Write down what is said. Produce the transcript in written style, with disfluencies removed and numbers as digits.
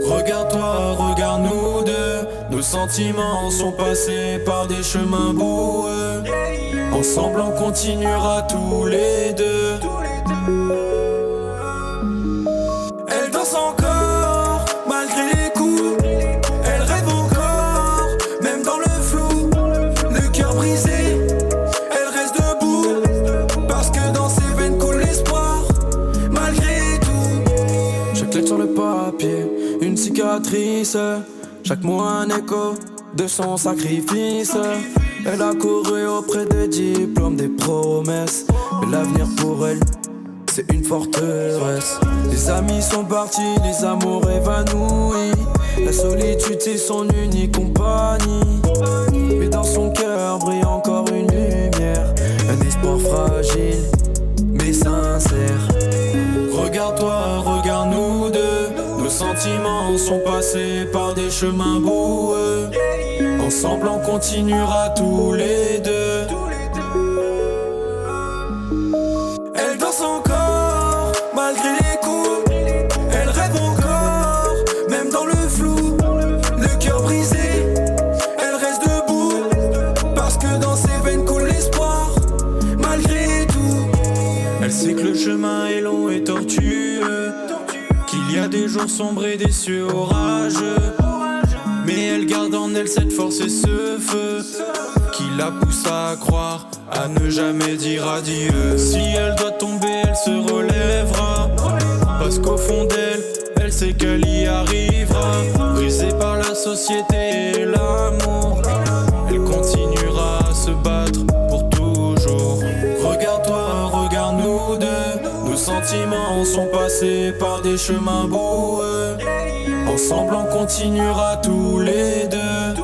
Regarde-toi, regarde nous deux. Nos sentiments sont passés par des chemins boueux. Ensemble on continuera tous les deux. Elle danse encore, malgré les coups. Elle rêve encore, même dans le flou. Le cœur brisé, elle reste debout. Parce que dans ses veines coule l'espoir, malgré tout. Chaque lettre sur le papier, une cicatrice. Chaque mot un écho de son sacrifice. Elle a couru auprès des diplômes, des promesses. Mais l'avenir pour elle, c'est une forteresse. Les amis sont partis, les amours évanouis. La solitude c'est son unique compagnie. Mais dans son cœur brille encore une lumière. Un espoir fragile, mais sincère. Regarde-toi, regarde nous deux. Nos sentiments sont passés par des chemins boueux. Ensemble on continuera tous les deux. Elle danse encore, malgré les coups. Elle rêve encore, même dans le flou. Le cœur brisé, elle reste debout. Parce que dans ses veines coule l'espoir, malgré tout. Elle sait que le chemin est long et tortueux, qu'il y a des jours sombres et des cieux orageux. Mais elle garde en elle cette force et ce feu qui la pousse à croire, à ne jamais dire adieu. Si elle doit tomber, elle se relèvera. Parce qu'au fond d'elle, elle sait qu'elle y arrivera. Brisée par la société et l'amour, elle continuera à se battre pour toujours. Regarde-toi, regarde nous deux. Nos sentiments sont passés par des chemins boueux. Ensemble on continuera tous les deux.